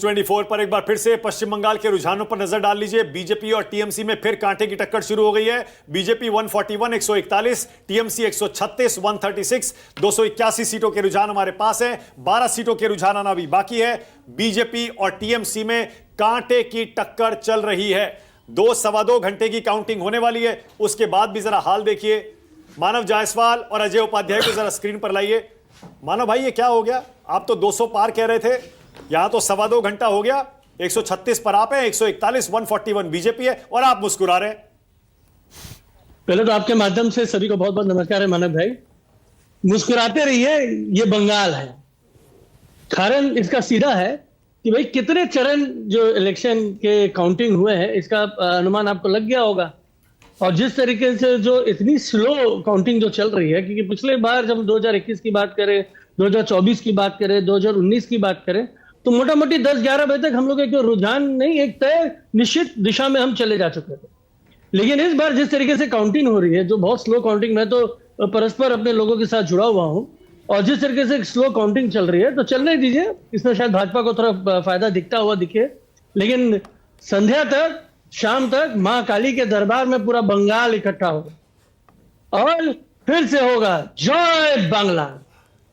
24 पर एक बार फिर से पश्चिम बंगाल के रुझानों पर नजर डाल लीजिए। बीजेपी और टीएमसी में फिर कांटे की टक्कर शुरू हो गई है। बीजेपी 141 141, टीएमसी 136 136, 281 सीटों के रुझान हमारे पास है। 12 सीटों के रुझान आना भी बाकी है। बीजेपी और टीएमसी में कांटे की टक्कर चल रही है। 2-2.25 घंटे की काउंटिंग होने वाली है। उसके बाद भी जरा हाल देखिए। मानव जायसवाल और अजय उपाध्याय को जरा स्क्रीन पर लाइए। मानव भाई, ये क्या हो गया? आप तो 200 पार कह रहे थे, यहां तो 2.25 घंटा हो गया। 136 पर आप हैं, 141 141 बीजेपी है और आप मुस्कुरा रहे हैं। पहले तो आपके माध्यम से सभी को बहुत बहुत नमस्कार है मानव भाई। मुस्कुराते रहिए, ये बंगाल है। कारण इसका सीधा है कि भाई कितने चरण जो इलेक्शन के काउंटिंग हुए हैं, इसका अनुमान आपको लग गया होगा। और जिस तरीके से जो इतनी स्लो काउंटिंग जो चल रही है, क्योंकि पिछले बार जब 2021 की बात करें, 2024 की बात करें, 2019 की बात करें, तो मोटा मोटी 10-11 बजे तक हम लोग एक रुझान नहीं, एक तय निश्चित दिशा में हम चले जा चुके थे। लेकिन इस बार जिस तरीके से काउंटिंग हो रही है, जो बहुत स्लो काउंटिंग, मैं तो परस्पर अपने लोगों के साथ जुड़ा हुआ हूं, और जिस तरीके से स्लो काउंटिंग चल रही है, तो चलने दीजिए। इसमें शायद भाजपा को थोड़ा फायदा दिखता हुआ दिखे, लेकिन संध्या तक, शाम तक मां काली के दरबार में पूरा बंगाल इकट्ठा होगा और फिर से होगा जय बांग्ला।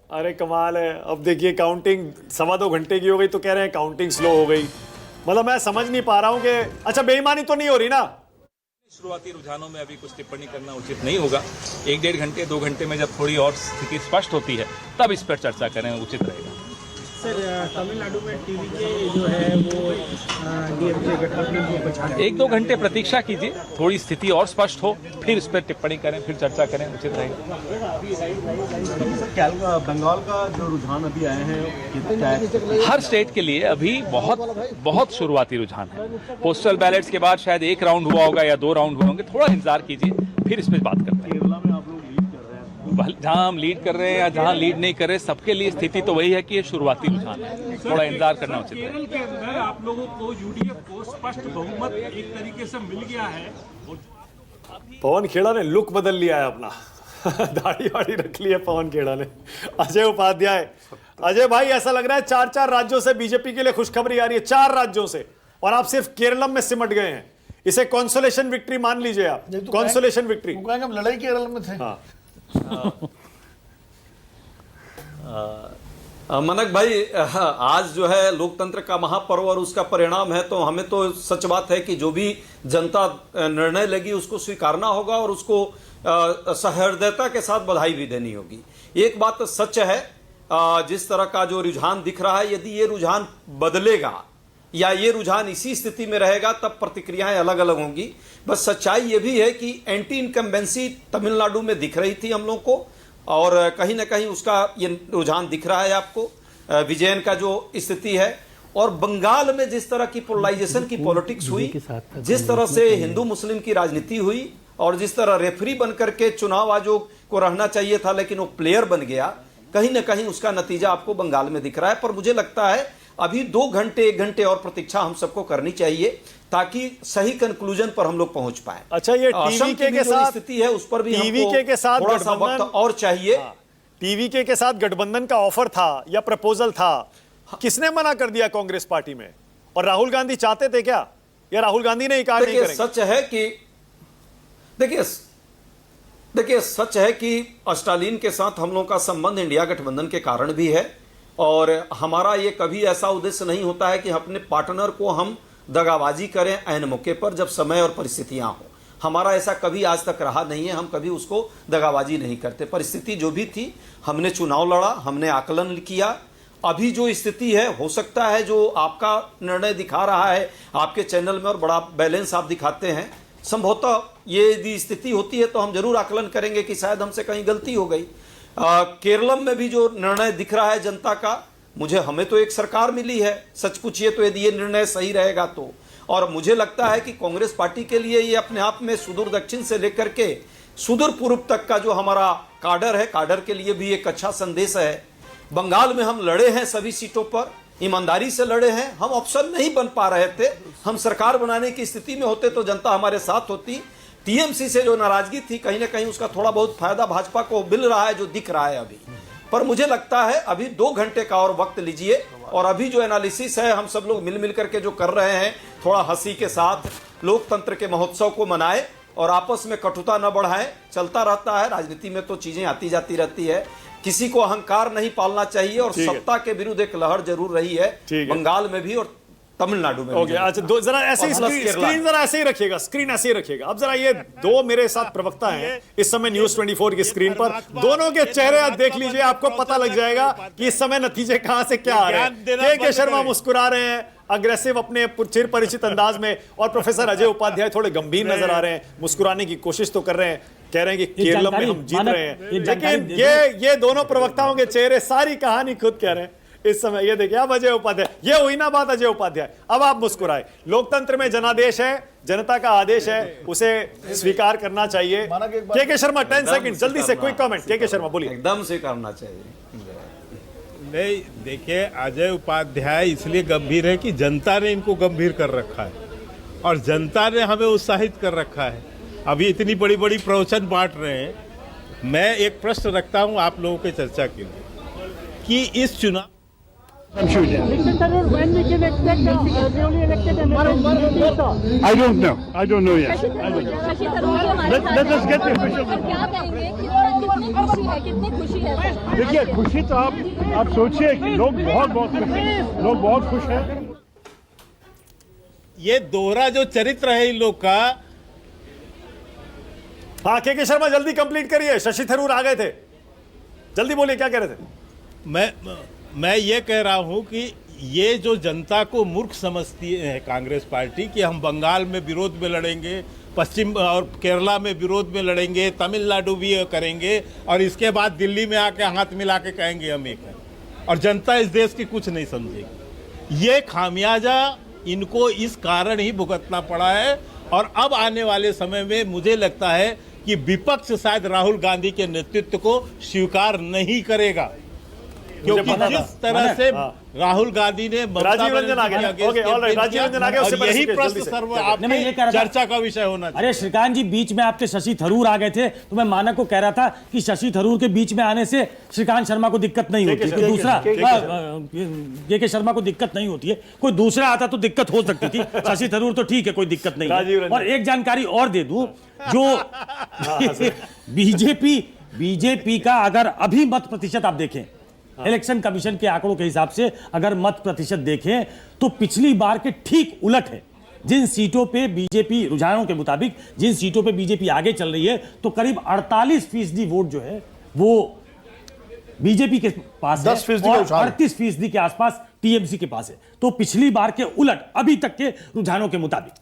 अरे कमाल है। अब देखिए, काउंटिंग 2.25 घंटे की हो गई तो कह रहे हैं काउंटिंग स्लो हो गई। मतलब मैं समझ नहीं पा रहा हूं कि अच्छा, बेईमानी तो नहीं हो रही ना? शुरुआती रुझानों में अभी कुछ टिप्पणी करना उचित नहीं होगा। 1-1.5 घंटे 2 घंटे में जब थोड़ी और स्थिति स्पष्ट होती है, तब इस पर चर्चा करें, उचित रहेगा। सर, तमिलनाडु में टीवी के जो है वो डीएमके गठबंधन को बचाने 1-2 घंटे प्रतीक्षा कीजिए, थोड़ी स्थिति और स्पष्ट हो, फिर इस पर टिप्पणी करें, फिर चर्चा करें, उचित रहेगा। सर, बंगाल का जो रुझान अभी आए हैं, हर स्टेट के लिए अभी बहुत शुरुआती रुझान है। पोस्टल बैलेट्स के बाद शायद 1 राउंड हुआ होगा या 2 राउंड हुए होंगे। थोड़ा इंतजार कीजिए, फिर इस पर बात करते हैं। केरला में आप लोग लीड कर रहे हैं, जहां हम लीड कर रहे हैं या जहां लीड नहीं कर रहे, सबके लिए स्थिति तो वही है कि ये शुरुआती रुझान है। थोड़ा इंतजार करना उचित है। केरल के अंदर आप लोगों को यूडीएफ को स्पष्ट बहुमत एक तरीके से मिल गया है। पवन खेड़ा ने लुक बदल लिया है अपना। दाढ़ी वाड़ी रख ली है पवन खेड़ा ने। अजय उपाध्याय, अजय भाई, ऐसा लग रहा है 4-4 राज्यों से बीजेपी के लिए खुशखबरी आ रही है। 4 राज्यों से, और आप सिर्फ केरलम में सिमट गए हैं। इसे कॉन्सोलेशन विक्ट्री मान लीजिए आप। Consolation victory. हम लड़ाई केरल में थे। हाँ। मनक भाई, आज जो है लोकतंत्र का महापर्व और उसका परिणाम है, तो हमें तो सच बात है कि जो भी जनता निर्णय लगी उसको स्वीकारना होगा और उसको सहृदयता के साथ बधाई भी देनी होगी। एक बात तो सच है, जिस तरह का जो रुझान दिख रहा है, यदि ये रुझान बदलेगा या ये रुझान इसी स्थिति में रहेगा, तब प्रतिक्रियाएं अलग अलग होंगी। बस सच्चाई ये भी है कि एंटी इनकम्बेंसी तमिलनाडु में दिख रही थी हम लोग को, और कहीं ना कहीं उसका ये रुझान दिख रहा है आपको। विजयन का जो स्थिति है, और बंगाल में जिस तरह की पोलराइजेशन की पॉलिटिक्स हुई, जिस तरह से हिंदू मुस्लिम की राजनीति हुई, और जिस तरह रेफरी बनकर के चुनाव आयोग को रहना चाहिए था लेकिन वो प्लेयर बन गया, कहीं ना कहीं उसका नतीजा आपको बंगाल में दिख रहा है। पर मुझे लगता है अभी 2 घंटे 1 घंटे और प्रतीक्षा हम सबको करनी चाहिए, ताकि सही कंक्लूजन पर हम लोग पहुंच पाए। अच्छा, ये टीवीके के साथ स्थिति है, उस पर भी टीवीके के साथ थोड़ा सा वक्त और चाहिए। टीवीके के साथ गठबंधन का ऑफर था या प्रपोजल था, किसने मना कर दिया कांग्रेस पार्टी में? और राहुल गांधी चाहते थे क्या, या राहुल गांधी ने इनकार नहीं करेंगे? सच है कि देखिए सच है कि स्टालिन के साथ हम लोग का संबंध इंडिया गठबंधन के कारण भी है, और हमारा ये कभी ऐसा उद्देश्य नहीं होता है कि अपने पार्टनर को हम दगाबाजी करें ऐन मौके पर, जब समय और परिस्थितियां हो। हमारा ऐसा कभी आज तक रहा नहीं है, हम कभी उसको दगाबाजी नहीं करते। परिस्थिति जो भी थी, हमने चुनाव लड़ा, हमने आकलन किया। अभी जो स्थिति है, हो सकता है जो आपका निर्णय दिखा रहा है आपके चैनल में, और बड़ा बैलेंस आप दिखाते हैं, संभवतः ये यदि स्थिति होती है तो हम जरूर आकलन करेंगे कि शायद हमसे कहीं गलती हो गई। केरलम में भी जो निर्णय दिख रहा है जनता का, हमें तो एक सरकार मिली है, सच पूछिए तो यदि ये निर्णय सही रहेगा तो। और मुझे लगता है कि कांग्रेस पार्टी के लिए ये अपने आप में सुदूर दक्षिण से लेकर के सुदूर पूर्व तक का जो हमारा काडर है, काडर के लिए भी एक अच्छा संदेश है। बंगाल में हम लड़े हैं, सभी सीटों पर ईमानदारी से लड़े हैं। हम ऑप्शन नहीं बन पा रहे थे, हम सरकार बनाने की स्थिति में होते तो जनता हमारे साथ होती। टीएमसी से जो नाराजगी थी, कहीं ना कहीं उसका थोड़ा बहुत फायदा भाजपा को मिल रहा है, जो दिख रहा है अभी। पर मुझे लगता है अभी 2 घंटे का और वक्त लीजिए, और अभी जो एनालिसिस है हम सब लोग मिल करके जो कर रहे हैं, थोड़ा हंसी के साथ लोकतंत्र के महोत्सव को मनाएं और आपस में कटुता न बढ़ाएं। चलता रहता है, राजनीति में तो चीजें आती जाती रहती है, किसी को अहंकार नहीं पालना चाहिए, और सत्ता के विरुद्ध एक लहर जरूर रही है बंगाल में भी और तमिलनाडु में भी। अच्छा, जरा ऐसे स्क्रीन जरा ऐसे ही रखिएगा, स्क्रीन ऐसे ही रखिएगा। अब जरा ये 2 मेरे साथ प्रवक्ता हैं इस समय न्यूज 24 की स्क्रीन पर, दोनों के चेहरे आप देख लीजिए, आपको पता लग जाएगा कि इस समय नतीजे कहां से क्या आ रहे हैं। के शर्मा मुस्कुरा रहे हैं अग्रेसिव अपने चिर परिचित अंदाज में, और प्रोफेसर अजय उपाध्याय थोड़े गंभीर नजर आ रहे हैं, मुस्कुराने की कोशिश तो कर रहे हैं, कह रहे हैं कि केरल में हम जीत रहे हैं, लेकिन ये दोनों प्रवक्ताओं के चेहरे सारी कहानी खुद कह रहे हैं इस समय। ये देखिए अब अजय उपाध्याय, ये हुई ना बात अजय उपाध्याय, अब आप मुस्कुराए। लोकतंत्र में जनादेश है, जनता का आदेश है, उसे स्वीकार करना चाहिए। के शर्मा 10 सेकंड जल्दी से क्विक कमेंट। के शर्मा बोलिए। एकदम से करना चाहिए। नहीं, देखिए, अजय उपाध्याय इसलिए गंभीर है कि जनता ने इनको गंभीर कर रखा है और जनता ने हमें उत्साहित कर रखा है। अभी इतनी बड़ी बड़ी प्रवचन बांट रहे हैं। मैं एक प्रश्न रखता हूं आप लोगों के चर्चा के लिए कि इस चुनाव I don't know yet. Let us get the official. क्या कहेंगे? कितनी खुशी है? कितनी खुशी है? देखिए, खुशी तो आप सोचिए कि लोग बहुत खुश हैं, लोग बहुत खुश हैं। ये दोहरा जो चरित्र है इन लोग का। हाँ, के शर्मा जल्दी कंप्लीट करिए, शशि थरूर आ गए थे, जल्दी बोलिए क्या कह रहे थे। मैं ये कह रहा हूं कि ये जो जनता को मूर्ख समझती है कांग्रेस पार्टी कि हम बंगाल में विरोध में लड़ेंगे, पश्चिम और केरला में विरोध में लड़ेंगे, तमिलनाडु भी करेंगे और इसके बाद दिल्ली में आके हाथ मिला के कहेंगे हम एक हैं, और जनता इस देश की कुछ नहीं समझेगी। ये खामियाजा इनको इस कारण ही भुगतना पड़ा है, और अब आने वाले समय में मुझे लगता है कि विपक्ष शायद राहुल गांधी के नेतृत्व को स्वीकार नहीं करेगा, क्योंकि जिस तरह से राहुल गांधी ने राजीव रंजन आ गए, राजीव रंजन आ गए, उससे यही प्रश्न सर्व आपने चर्चा का विषय होना चाहिए। अरे श्रीकांत जी, बीच में आपके शशि थरूर आ गए थे, तो मैं मानक को कह रहा था कि शशि थरूर के बीच में आने से श्रीकांत शर्मा को दिक्कत नहीं होती, कोई दूसरा के शर्मा को दिक्कत नहीं होती है, कोई दूसरा आता तो दिक्कत हो सकती थी। शशि थरूर तो ठीक है, कोई दिक्कत नहीं है। और एक जानकारी और दे दूं, जो बीजेपी का अगर अभी मत प्रतिशत आप देखें, इलेक्शन कमीशन के आंकड़ों के हिसाब से अगर मत प्रतिशत देखें तो पिछली बार के ठीक उलट है। जिन सीटों पे बीजेपी, रुझानों के मुताबिक जिन सीटों पे बीजेपी आगे चल रही है, तो करीब 48% वोट जो है वो बीजेपी के पास है और 38% के आसपास टीएमसी के पास है। तो पिछली बार के उलट अभी तक के रुझानों के मुताबिक